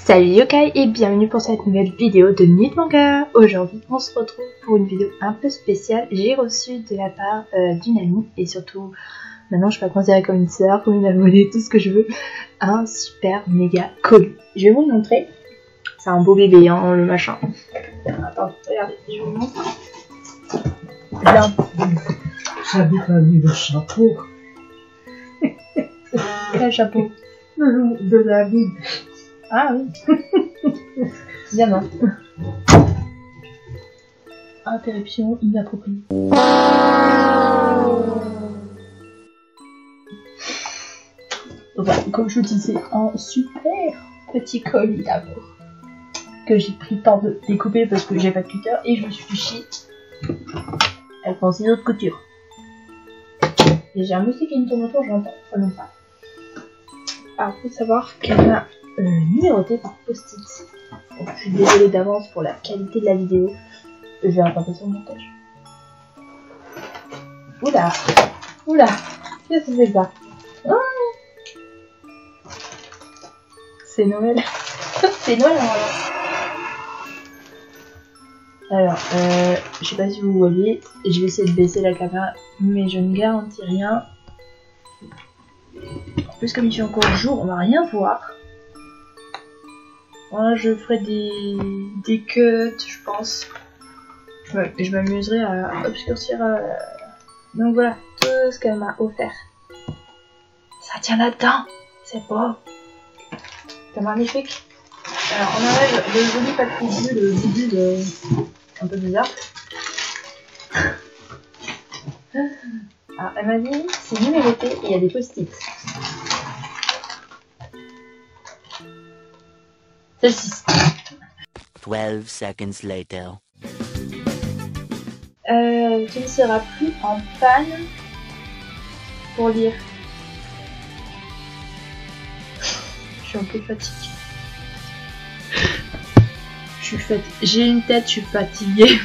Salut yokai et bienvenue pour cette nouvelle vidéo de Nuit de Manga. Aujourd'hui on se retrouve pour une vidéo un peu spéciale. J'ai reçu de la part d'une amie et surtout maintenant je peux la considérer comme une sœur, comme une abonnée, tout ce que je veux, un super méga colis. Je vais vous le montrer. C'est un beau bébé hein, le machin. Attends, regardez, je vous le montre. Là. J'avais pas vu le chapeau. Quel chapeau? De la vie. Ah oui. Bien non. Interruption inappropriée. Voilà, comme je vous disais, un super petit colis d'amour que j'ai pris le temps de découper parce que j'ai pas de cutter et je me suis fait chier avec mon ciseau de couture. Et j'ai un moustique qui me tourne autour, j'entends comme ça. Alors, faut savoir qu'elle m'a numéroté par post-it. Donc, je suis désolée d'avance pour la qualité de la vidéo. Je vais rattraper sur le montage. Oula, oula, qu'est-ce que c'est ça? Oh, c'est Noël. C'est Noël alors, je sais pas si vous voyez, je vais essayer de baisser la caméra, mais je ne garantis rien. En plus, comme il fait encore jour, on va rien voir. Voilà, je ferai des cuts, je pense. Je m'amuserai à obscurcir. Donc voilà, tout ce qu'elle m'a offert. Ça tient là-dedans, c'est beau. C'est magnifique. Alors, on enlève le joli papier, le bidule un peu bizarre. Alors, elle m'a dit, c'est numéroté et il y a des post-it. Celle-ci. 12 seconds later. Tu ne seras plus en panne pour lire. Je suis un peu fatiguée. J'ai une tête, je suis fatiguée.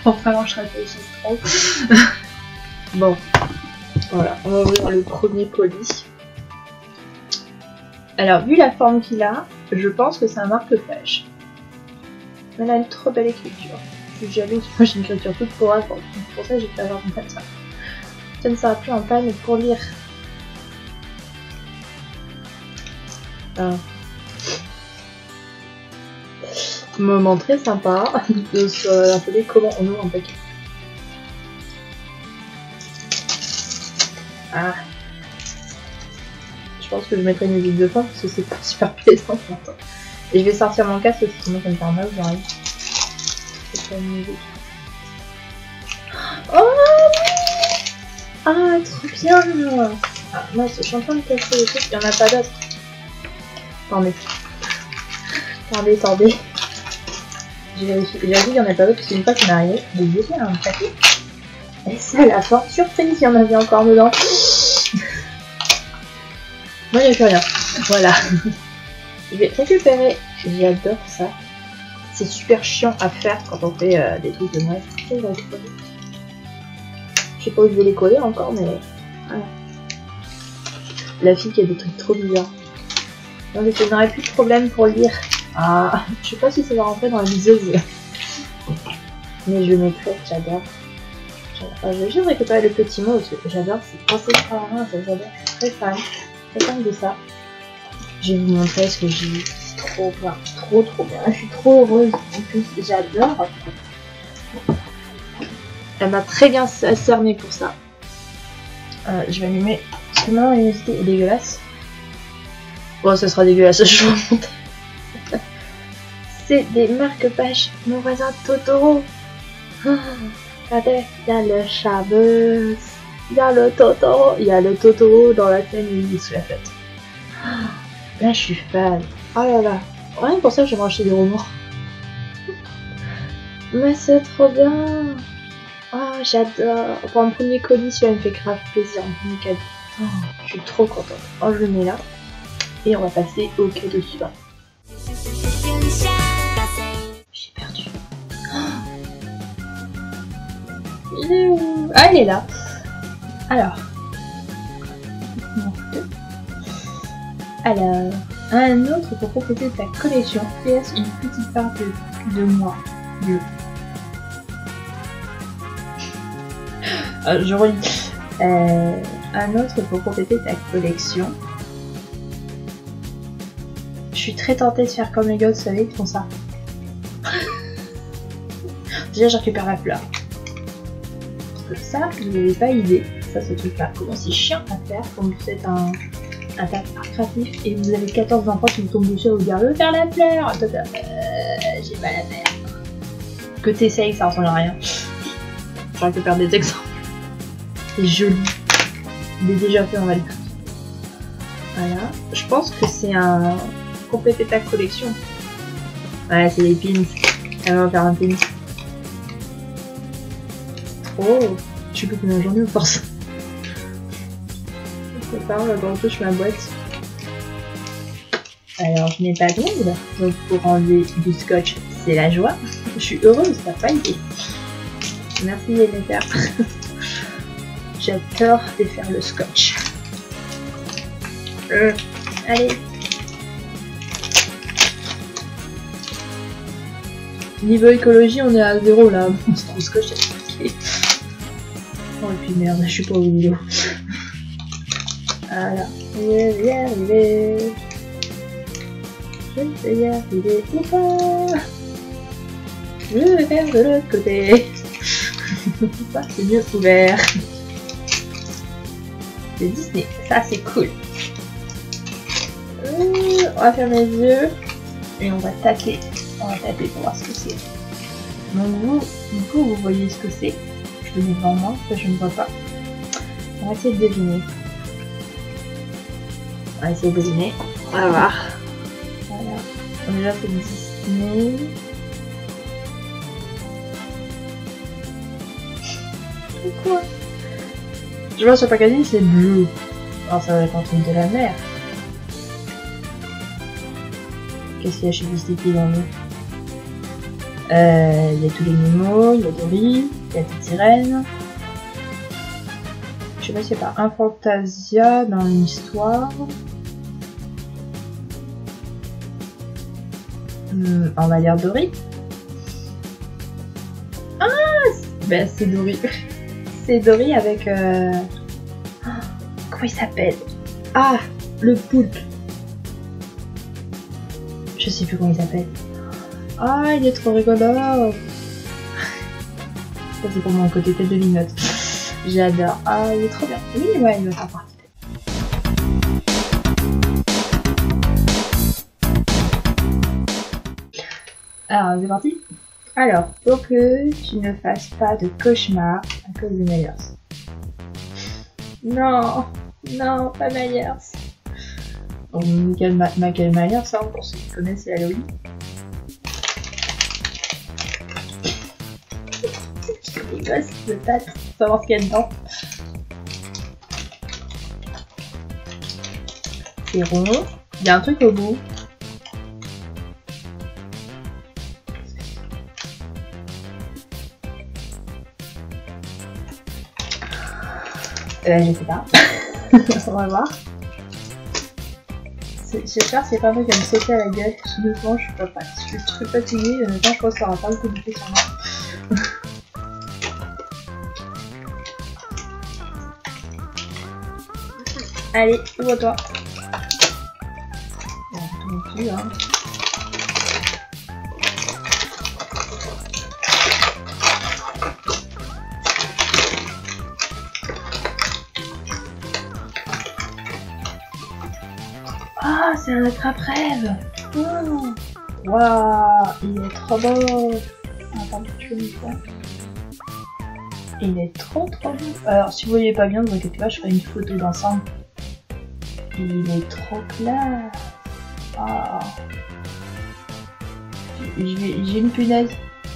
Pour vraiment, je réfléchisse trop. Bon, voilà, on va ouvrir le premier colis. Alors, vu la forme qu'il a, je pense que c'est un marque-page. Elle a une trop belle écriture. Je suis jalouse, moi j'ai une écriture toute pourrave, donc pour ça j'ai fait avoir comme ça. Ça ne sera plus en panne pour lire. Ah. Moment très sympa de se rappeler comment on ouvre un paquet. Ah. Je pense que je mettrai une musique de fin parce que c'est pas super plaisant. Et je vais sortir mon casque aussi, sinon ça me fait mal aux oreilles. C'est pas une musique. Oh ah, trop bien. Ah, moi je suis en train de casser les trucs, il n'y en a pas d'autres. Attendez. J'ai vérifié, il n'y en a pas d'autres parce qu'une fois qu'il m'est arrivé, j'ai jeté un paquet. Et ça, la forte surprise, il y en avait encore dedans. Moi, il n'y a plus rien. Voilà. Je vais récupérer. J'adore ça. C'est super chiant à faire quand on fait des trucs de Noël. Je sais pas où je vais les coller encore, mais voilà. La fille qui a des trucs trop bizarres. Donc, je n'aurai plus de problème pour lire. Ah, je sais pas si ça va rentrer dans la liseuse. Mais je le mettrai, j'adore. Je vais juste récupérer le petit mot parce que j'adore. C'est pensé par un, j'adore. Je suis très fan de ça. Je vais vous montrer ce que j'ai eu. C'est trop bien, trop bien. Je suis trop heureuse. En plus, j'adore. Elle m'a très bien cerné pour ça. Je vais allumer. Parce que maintenant, la luminosité est dégueulasse. Bon, ça sera dégueulasse, je vous montre. C'est des marque-pages. Mon voisin Totoro. Regardez, il y a le Chabus. Il y a le Totoro. Il y a le Totoro dans la scène où il se la fête. Là, je suis fan. Oh là là. Rien que pour ça, je vais m'acheter des romans. Mais c'est trop bien. Oh, j'adore. Pour un premier colis, celui-là me fait grave plaisir. Un premier cadeau. Oh, je suis trop contente. Oh, je le mets là. Et on va passer au cadeau suivant. J'ai perdu. Il est où? Ah, il est là. Alors. Un autre pour compléter ta collection. PS une petite part de moi. Bleu. Je relis. Un autre pour compléter ta collection. Je suis très tentée de faire comme les gars, vous savez, qui font ça. Déjà, je récupère la fleur. Parce que ça, vous n'avez pas idée. Ça, ce truc-là. Comment c'est chiant à faire quand vous êtes un tas créatif et vous avez 14 enfants qui vous tombent dessus et vous dire « Je veux faire la fleur !» j'ai pas la faire. Que t'essayes, ça ressemble à rien. Je récupère des exemples. C'est joli. Il est déjà fait, on va le dire. Voilà. Je pense que c'est un... compléter ta collection. Ouais, c'est les pins. Elle va faire un pin. Oh, je sais pas combien j'en ai au force. C'est pas grave, on touche ma boîte. Alors, je n'ai pas d'ongle, donc pour enlever du scotch, c'est la joie. Je suis heureuse, t'as pas idée. Merci les metteurs. J'adore défaire le scotch. Allez. Niveau écologie, on est à 0 là. C'est trop scotch, c'est compliqué. Oh, et puis merde, je suis pas au milieu. Voilà. Je vais y arriver. Je vais y arriver ou pas. Je vais faire de l'autre côté. C'est mieux couvert. C'est Disney, ça c'est cool. On va faire mes yeux et on va tâter. On va tâter pour voir ce que c'est. Donc vous voyez ce que c'est. Je le mets devant moi, ça je ne vois pas. On va essayer de deviner. On va essayer de deviner. On va voir. Voilà. Donc déjà c'est Disney. C'est quoi? Je vois sur le packaging c'est bleu. Alors ça va être un truc de la mer. Qu'est-ce qu'il y a chez Disney qui est dans le... Il y a tous les Nemo, il y a Dory, il y a la petite sirène. Je sais pas si c'est pas un Fantasia dans l'histoire. On va lire Dory. Ah, ben c'est Dory. C'est Dory avec... comment il s'appelle? Ah, le poulpe. Je sais plus comment il s'appelle. Ah, il est trop rigolo. Ça c'est pour mon côté tête de linotte. J'adore. Ah, il est trop bien. Oui, ouais, il va faire partie. Alors, c'est parti. Alors, pour que tu ne fasses pas de cauchemar à cause de Myers. Non, non, pas Myers. Donc, Michael Myers, ça, pour ceux qui connaissent, c'est Halloween. Les gosses de tâte, pour savoir ce qu'il y a dedans. C'est rond. Il y a un truc au bout. Je sais pas. On va voir. J'espère que c'est pas moi qui va me sauter à la gueule. Honnêtement, je suis très fatiguée. Honnêtement, je pense que ça va pas le coup de sur moi. Allez, ouvre-toi. On va tout dessus, hein. Ah, c'est un attrape-rêve. Waouh, il est trop beau. Attends, tu veux me faire. Il est trop beau. Alors, si vous voyez pas bien, ne vous inquiétez pas, je ferai une photo d'ensemble. Il est trop classe. Ah. J'ai une punaise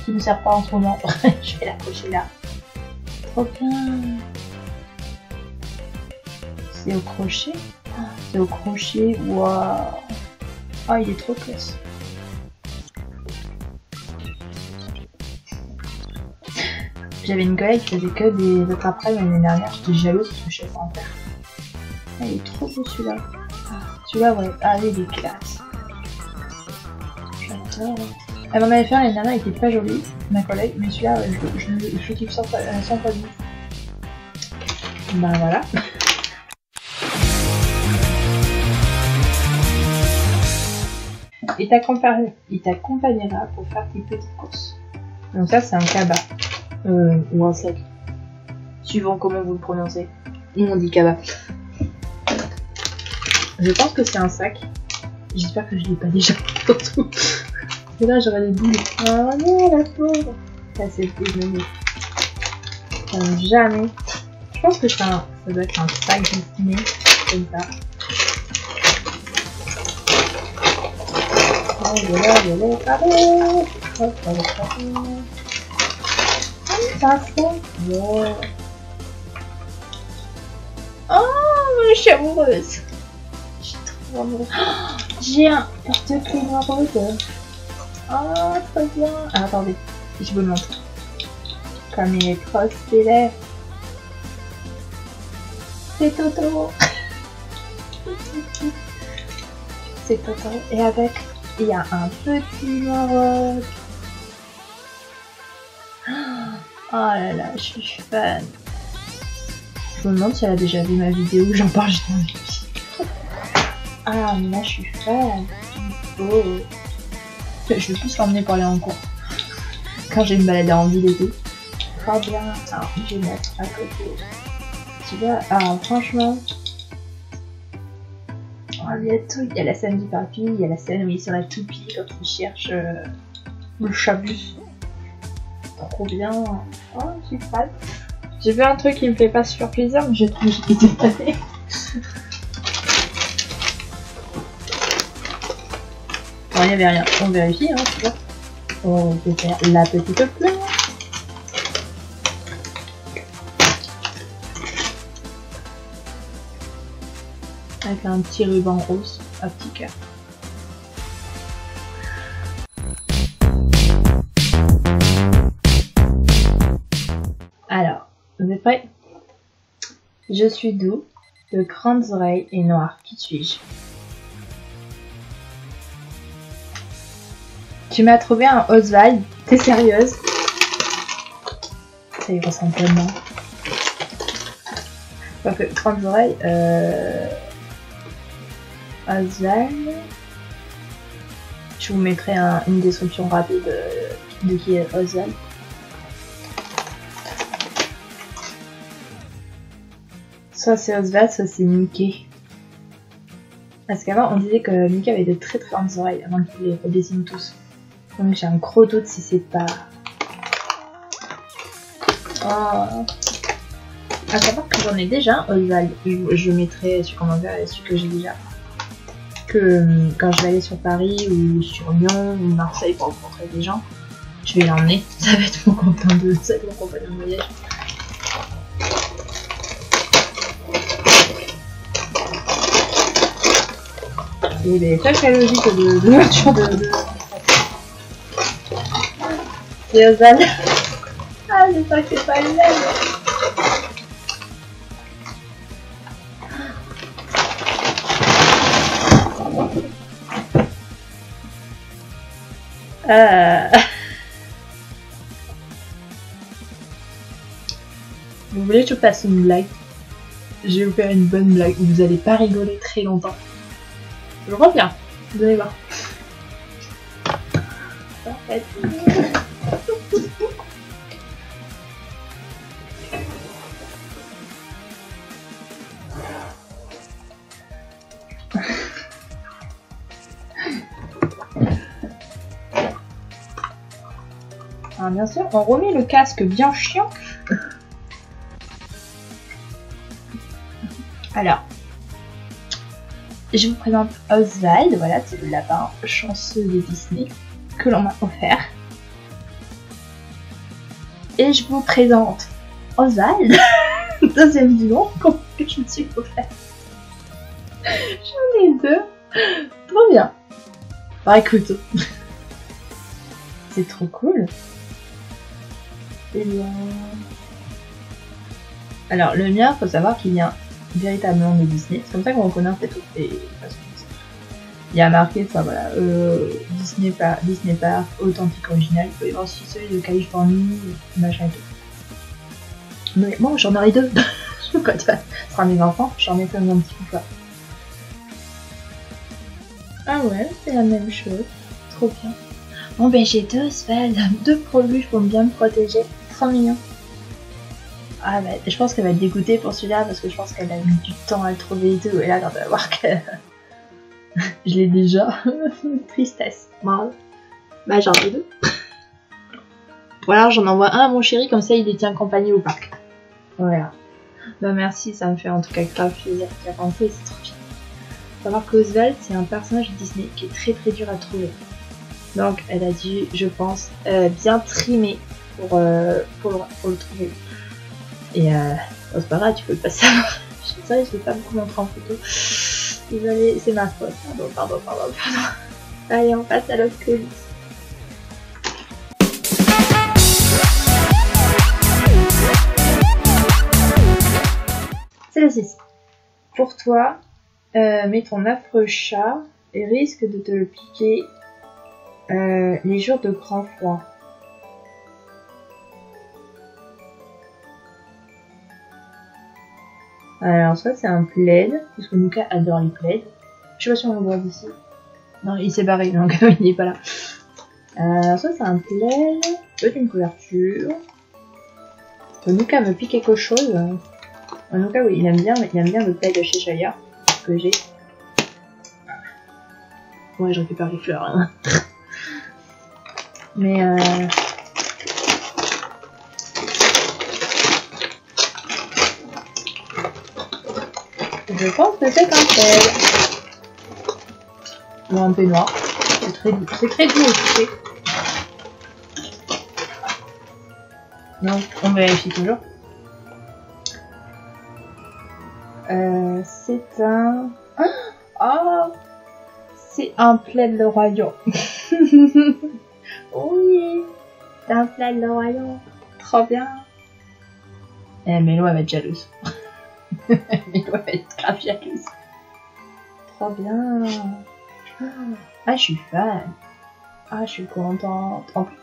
qui ne sert pas en ce moment. Je vais l'accrocher là. Trop bien. C'est au crochet. C'est au crochet. Waouh. Ah, il est trop classe. J'avais une collègue qui faisait que des attrape-rêves l'année dernière. J'étais jalouse parce que je savais pas en faire. Ah, il est trop beau celui-là. Ah, Celui-là, ouais. Ah oui, il est classe. J'adore. Elle m'en avait fait un l'année dernière, il était pas joli, ma collègue, mais celui-là, je kiffe sans pas du. Bah voilà. Il t'accompagnera pour faire tes petites courses. Donc ça, c'est un cabas. Ou un sac. Suivant comment vous le prononcez. Nous, on dit cabas. Je pense que c'est un sac. J'espère que je l'ai pas déjà surtout. Et là, j'aurais des boules. Oh non, la pauvre. Ça, c'est désolé. Jamais. Je pense que ça doit être un sac destiné. Comme ça. Oh, je suis amoureuse. Je suis trop amoureuse. J'ai un porte-clés rose. Oh, trop bien. Ah, attendez, je vous le montre. Comme il est trop stylé. C'est Toto. C'est Toto. Et avec, il y a un petit Maroc. Oh là là, je suis fan. Je me demande si elle a déjà vu ma vidéo où j'en parle juste dans la vidéo. Ah, mais là, je suis fan. Oh. Je vais plus l'emmener pour aller en cours. Quand j'ai une balade en ville et tout. Trop bien. Alors, je vais mettre à côté. Tu vois, alors franchement. Oh, il y a tout. Il y a la scène du papy, il y a la scène où il est sur la toupie quand il cherche le chabus. Trop bien. Oh, je suis fan. J'ai vu un truc qui me fait pas super plaisir, mais j'ai trouvé que j'étais étonnée. Bon, il n'y avait rien. On vérifie, hein, tu vois. On peut faire la petite fleur. Avec un petit ruban rose, un petit cœur. Alors, vous êtes prêts? Je suis doux, de grandes oreilles et noir. Qui suis-je? Tu m'as trouvé un Oswald. T'es sérieuse? Ça y ressemble tellement. Parce que grandes oreilles, Oswald. Je vous mettrai une description rapide de qui est Oswald. Soit c'est Oswald, soit c'est Mickey. Parce qu'avant on disait que Mickey avait de très très grandes oreilles avant qu'il les redessine tous. Donc j'ai un gros doute si c'est pas... Oh. À savoir que j'en ai déjà un Oswald. Je mettrai sur commentaire celui que j'ai déjà. Que quand je vais aller sur Paris ou sur Lyon ou Marseille pour rencontrer des gens, je vais l'emmener. Ça va être mon compagnon de voyage. Et les très logique de l'ouverture de... C'est Oswald. Ah, j'espère que c'est pas le même. Vous voulez que je fasse une blague? Je vais vous faire une bonne blague où vous allez pas rigoler très longtemps. Je reviens, vous allez voir. Alors bien sûr, on remet le casque bien chiant. Alors, je vous présente Oswald, voilà, c'est le lapin chanceux de Disney que l'on m'a offert. Et je vous présente Oswald, deuxième du nom, que je me suis offert. J'en ai deux, trop bien. Bah écoute, c'est trop cool. Et bien... Alors le mien, faut savoir qu'il vient véritablement de Disney, c'est comme ça qu'on reconnaît en fait toutes les façons. Il y a marqué ça, voilà, Disney Park, authentique original. Il peut y avoir aussi celui de Californie, machin et tout. Mais moi, j'en aurai 2. Quand ce sera mes enfants, j'en ai comme un petit peu quoi. Ah ouais, c'est la même chose. Trop bien. Bon ben j'ai 2 Oswald, 2 peluches pour bien me protéger. Trop mignon. Ah bah, je pense qu'elle va être dégoûtée pour celui-là parce que je pense qu'elle a mis du temps à le trouver et tout. Et là, quand elle va voir que je l'ai déjà. Tristesse. Bon. Bah j'en ai 2. Ou alors j'en envoie un à mon chéri, comme ça il les tient compagnie au parc. Voilà. Bah merci, ça me fait en tout cas grave plaisir d'y penser, c'est trop bien. Faut savoir qu'Oswald c'est un personnage Disney qui est très très dur à trouver. Donc elle a dû, je pense, bien trimer pour le trouver. Et c'est pas grave, tu peux le passer à... Je suis désolée, je vais pas beaucoup montrer en photo. Désolée, c'est ma faute. Pardon. Allez, on passe à l'autre colis. C'est le 6. Pour toi, mets ton affreux chat et risque de te le piquer les jours de grand froid. Alors ça c'est un plaid, parce que Nuka adore les plaids. Je sais pas si on le voit d'ici. Non, il s'est barré, donc il n'est pas là. Alors ça c'est un plaid, peut-être une couverture. Nuka me pique quelque chose. Nuka oui, il aime bien le plaid de chez Chaya, que j'ai. Ouais, je récupère les fleurs. Hein. Mais je pense que c'est un plaid. Ou un peignoir. C'est très doux au toucher. Donc, on vérifie toujours. C'est un... Oh, c'est un plaid de royaume. Oui, c'est un plaid de royaume. Trop bien. Eh, Mélo, elle va être jalouse. Mélo, elle va être grave jalouse. Trop bien. Ah, je suis fan. Ah, je suis contente. En plus,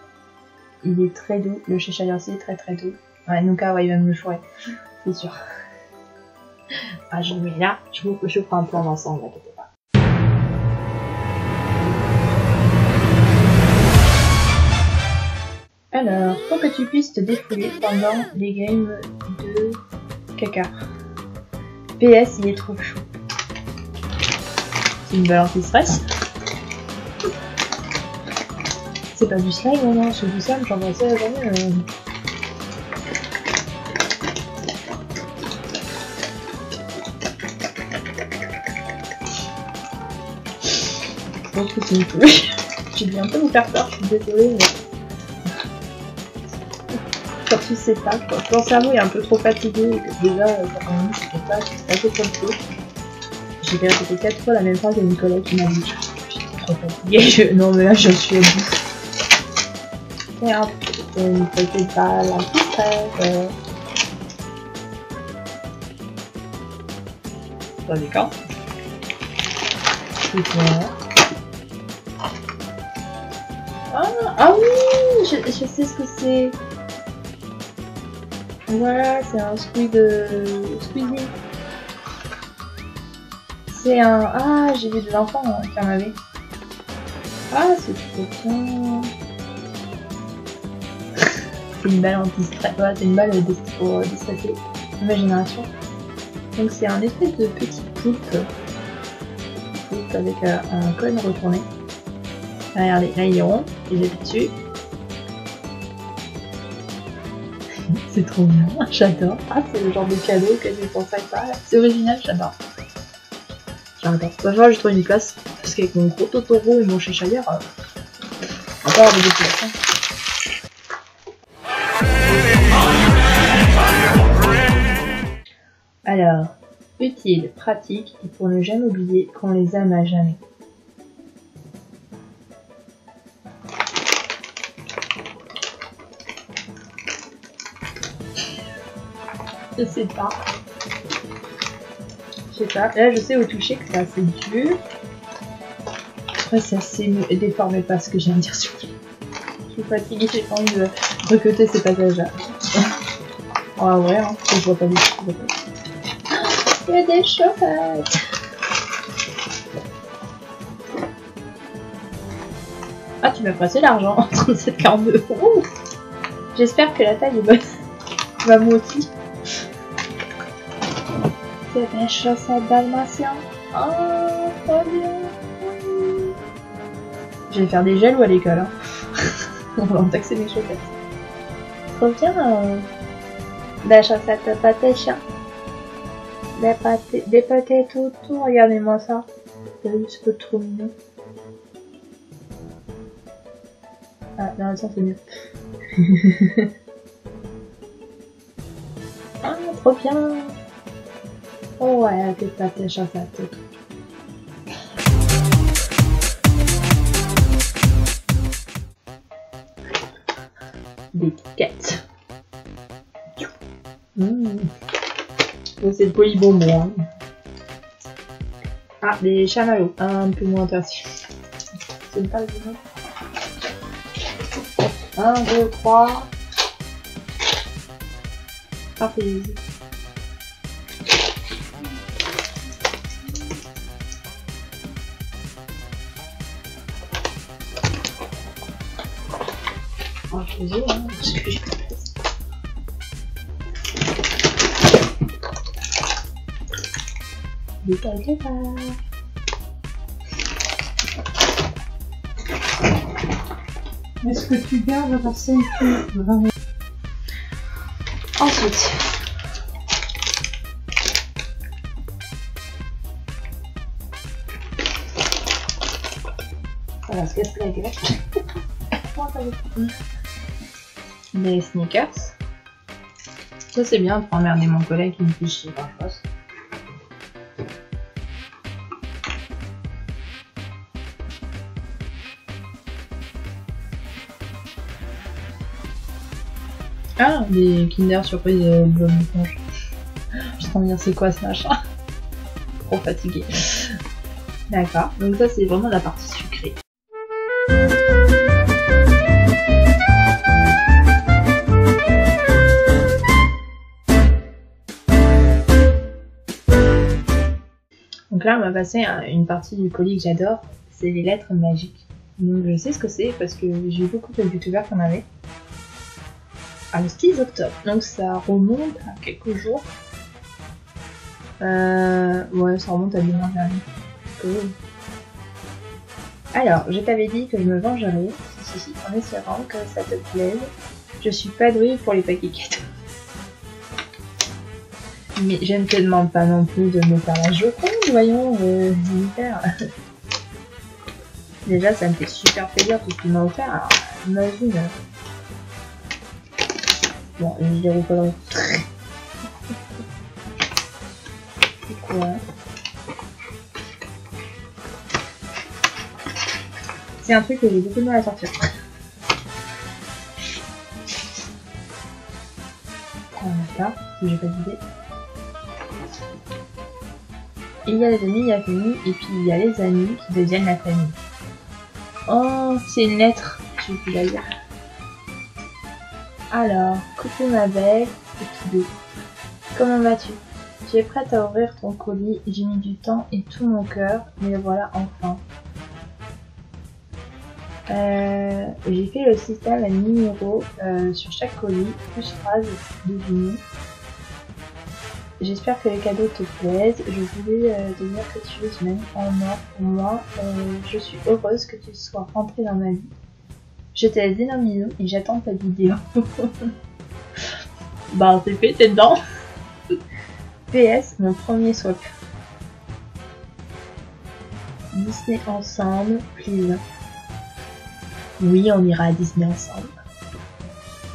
il est très doux. Le Cheshire aussi est très très doux. Ouais, Nuka, ouais, il va me le chourer. C'est sûr. Ah, je le mets là. Je ferai un plan ensemble, n'inquiétez pas. Alors, pour que tu puisses te défouler pendant les games de caca. PS, il est trop chaud. C'est une balle anti-stress. C'est pas du slime, non, c'est du sable, j'en vois ça la journée. Je pense que c'est une poulet. J'ai dû un peu vous faire peur, je suis désolée, mais... Quand tu sais pas, quoi. Ton cerveau est un peu trop fatigué, et que déjà, quand on dit c'est pas assez comme ça. J'ai répété 4 fois la même phrase à une collègue qui m'a dit j'étais trop fatiguée, non mais là je suis au bout. Merde, c'est une petite balle anti-stress. Ça fait quand? Super. Ah oui, je sais ce que c'est. Voilà, c'est un Squeezie. C'est un... Ah, j'ai vu des enfants qui en avaient. Ah, c'est trop bien. C'est une balle anti-stress. Ouais, c'est une balle pour déstresser. Nouvelle génération. Donc c'est un espèce de petit poulpe. Avec un cône retourné. Ah, regardez, là il est rond. Il est dessus. C'est trop bien, j'adore. Ah, c'est le genre de cadeau que j'ai pensé à ça. C'est original, j'adore. J'adore. Va falloir que je trouve une place. Parce qu'avec mon gros Totoro et mon Cheshire, on va pas avoir de déplacement. Alors, utile, pratique, et pour ne jamais oublier qu'on les aime à jamais. Je sais pas. Là, je sais au toucher que c'est assez dur. Après, c'est assez déformé pas ce que j'ai à dire sur lui. Je suis fatiguée, j'ai pas envie de recuter ces passages-là. Ah ouais, hein, je vois pas du tout. Il y a des chaussettes. Ah, tu m'as passé l'argent, 37,42 €. J'espère que la taille est bonne. Ma moitié. C'est des chaussettes dalmatiens. Oh, trop bien. Je vais faire des jaloux à l'école. Hein. On va me taxer mes chaussettes. Trop bien. Des chaussettes pâté chien. Des pâtés tout. Regardez-moi ça. C'est trop mignon. Ah, non, ça c'est mieux. Ah, trop bien. Oh ouais, des pâtés chaussettes. Des quêtes. Oh, c'est le polybonbon. Hein. Ah, des chamallows. Un peu moins intéressant. C'est pas le bon. 1, 2, 3. Parfait. Oh, je suis désolée, hein, parce que j'ai pas de place. Des quelque part. Est-ce que tu gardes la ceinture vraiment? Ensuite, on va se casser la gueule. Des sneakers. Ça c'est bien pour emmerder mon collègue qui me fait chier parfois. Ah, des Kinder Surprise Bob l'éponge. Je sais bien c'est quoi ce machin. Trop fatigué. D'accord, donc ça c'est vraiment la partie sucrée. Donc là on va passer à une partie du colis que j'adore, c'est les lettres magiques. Donc je sais ce que c'est parce que j'ai eu beaucoup de youtubeurs qui en avaient. Le 6 octobre, donc ça remonte à quelques jours. Ouais, ça remonte à bien dernier. Cool. Alors, je t'avais dit que je me vengerais, si, en espérant que ça te plaise. Je suis pas douée pour les paquets cadeaux. Mais je ne te demande pas non plus de me faire la Joconde, voyons, militaire. Déjà, ça me fait super plaisir tout ce qu'il m'a offert. Alors, imagine. Bon, je dirais pas de c'est quoi? C'est un truc que j'ai beaucoup de mal à sortir. Voilà, j'ai pas d'idée. Il y a les amis, il y a la famille, et puis il y a les amis qui deviennent la famille. Oh, c'est une lettre, je vais plus la lire. Alors, coucou ma belle, et comment vas-tu? Tu es prête à ouvrir ton colis, j'ai mis du temps et tout mon cœur, mais voilà enfin. J'ai fait le système à numéro sur chaque colis, plus phrase devinée. J'espère que les cadeaux te plaisent. Je voulais te dire que tu es une amie en or pour moi. Je suis heureuse que tu sois rentrée dans ma vie. Je te laisse d'énormes bisous et j'attends ta vidéo. Bah c'est fait, t'es dedans. PS, mon premier swap. Disney ensemble, please. Oui, on ira à Disney ensemble.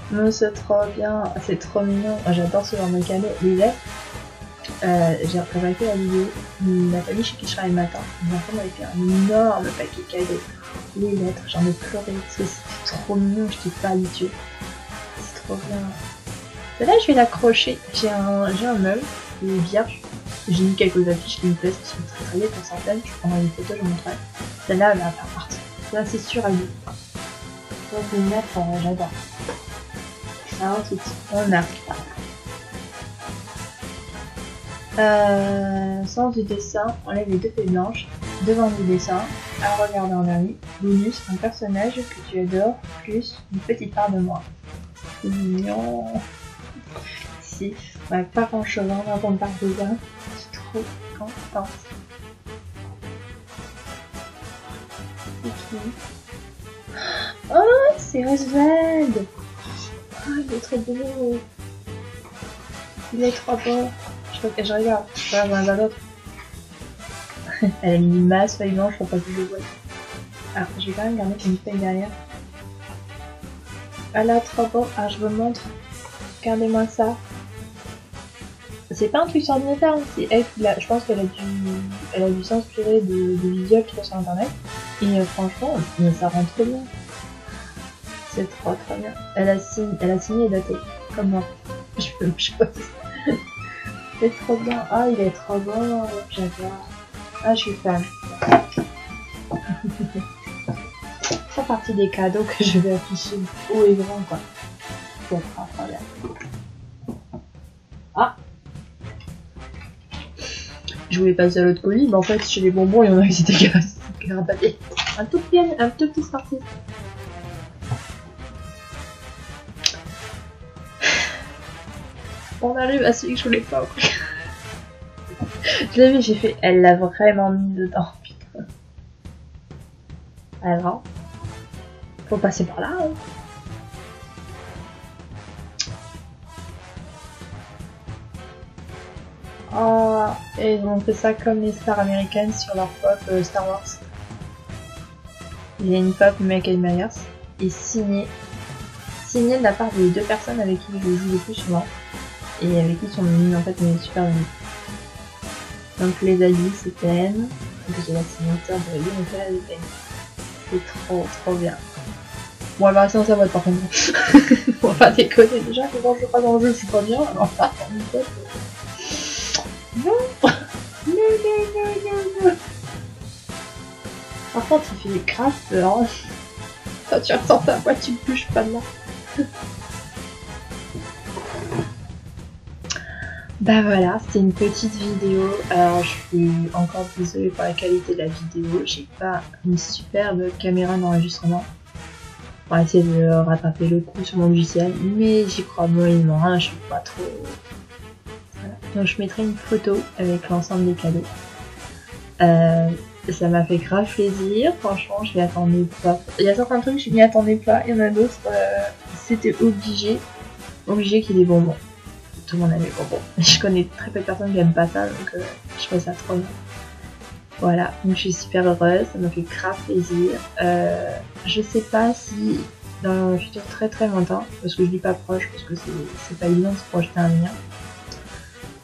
Mais c'est trop bien, c'est trop mignon. J'adore ce genre de cadeau. Les lettres, j'ai représenté la vidéo. La famille chez qui je travaille le matin, mes enfants m'avaient fait un énorme paquet cadeau. Les lettres, j'en ai pleuré parce que c'était trop mignon, je n'étais pas habituée. C'est trop bien. Et là, je vais l'accrocher. J'ai un meuble qui est vierge. J'ai mis quelques affiches qui me plaisent, qui sont très liées pour certaines. Je prendrai une photo, je vous montrerai. Celle-là, elle va faire partie. Là, c'est sûr, elle est. Je vais vous mettre, j'adore. Ensuite, on a sens du dessin, enlève les deux feuilles blanches, devant du dessin, à regarder en dernier, bonus, un personnage que tu adores, plus une petite part de moi. C'est mignon. Si, ma part en chemin dans ton parc de bain, je suis trop contente. C'est qui? Oh, c'est Oswald! Oh, il est trop beau! Il est trop beau! Je regarde, je regarde un autre. Elle a mis une masse feuille blanche pour pas que je le voie. Alors, je vais quand même garder une feuille derrière. Ah là, trop beau! Ah, je vous montre. Regardez-moi ça. C'est pas un truc sur ordinateur, c'est elle qui l'a. Je pense qu'elle a dû s'inspirer de visuels qu'il y a sur internet. Et franchement, mais ça rend trop bien. C'est trop bien. Elle a signé et daté, comme moi. Je peux me choisir. C'est trop bien. Ah, il est trop beau. J'adore. Ah, je suis fan. Ça fait partie des cadeaux que je vais afficher haut et grand, quoi. C'est trop bien. Ah! Je voulais passer à l'autre colis, mais en fait, chez les bonbons, il y en a qui s'étaient carapatés. Un tout petit parti. On arrive à celui que je voulais pas. Je l'ai vu, j'ai fait. Elle l'a vraiment mis dedans, putain. Alors, faut passer par là. Hein. Oh, et ils ont fait ça comme les stars américaines sur leur pop Star Wars. Il y a une pop Michael Myers et signé de la part des deux personnes avec qui je joue le plus souvent et avec qui sont venus en fait mes super amis. Donc les habits c'était elle, donc j'ai la signature de Nicolas de Pen. C'est trop bien. Bon, elle va rester dans sa boîte par contre. On va pas déconner déjà que quand je suis pas dans le jeu je suis pas bien, alors pas dans une boîte. Non. Par contre, il fait grave peur. Quand tu ressens ta voix, tu ne bouges pas de là. Bah voilà, c'était une petite vidéo. Alors, je suis encore désolée pour la qualité de la vidéo. J'ai pas une superbe caméra d'enregistrement. On va essayer de rattraper le coup sur mon logiciel, mais j'y crois moyennement. Hein, je suis pas trop. Voilà. Donc je mettrai une photo avec l'ensemble des cadeaux. Ça m'a fait grave plaisir, franchement je m'y attendais pas. Il y a certains trucs je m'y attendais pas, il y en a d'autres c'était obligé qu'il y ait des bonbons. Tout le monde aime les bonbons. Je connais très peu de personnes qui aiment pas ça, donc je trouve ça trop bien. Voilà, donc je suis super heureuse, ça m'a fait grave plaisir. Je sais pas si dans un futur très lointain, parce que je dis pas proche, parce que c'est pas évident de se projeter un lien.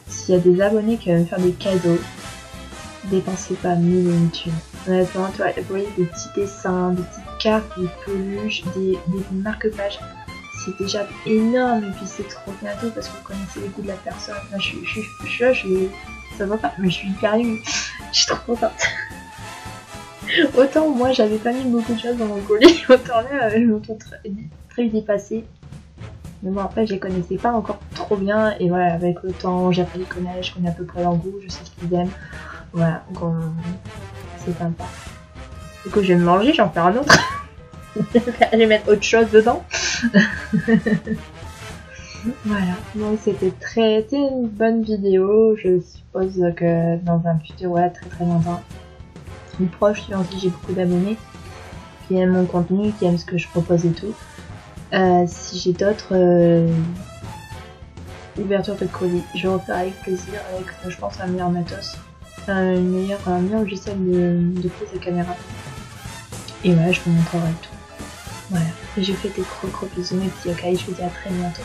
S'il y a des abonnés qui veulent me faire des cadeaux, dépensez pas 1000 et une thunes. Honnêtement, tu vois, vous voyez des petits dessins, des petites cartes, des peluches, des marque-pages, c'est déjà énorme et puis c'est trop bientôt parce que vous connaissez les goûts de la personne. Là, je suis ça va pas, mais je suis hyper émue. Je suis trop contente. Autant moi j'avais pas mis beaucoup de choses dans mon colis, autant là je me trouve très dépassée. Mais bon après je les connaissais pas encore trop bien et voilà avec le temps j'ai appris à les connaître, je connais à peu près leur goût, je sais ce qu'ils aiment. Voilà, donc c'est sympa. Du coup je vais me manger, j'en fais un autre. Je vais mettre autre chose dedans. Voilà, donc c'était une bonne vidéo. Je suppose que dans un futur ouais, très longtemps, une proche sur qui j'ai beaucoup d'abonnés qui aiment mon contenu, qui aiment ce que je propose et tout. Si j'ai d'autres ouvertures de colis, je referai avec plaisir avec je pense un meilleur matos, un meilleur logiciel de prise de caméra. Et voilà, je vous montrerai tout. Voilà, j'ai fait des gros bisous mes petits yokai, je vous dis à très bientôt.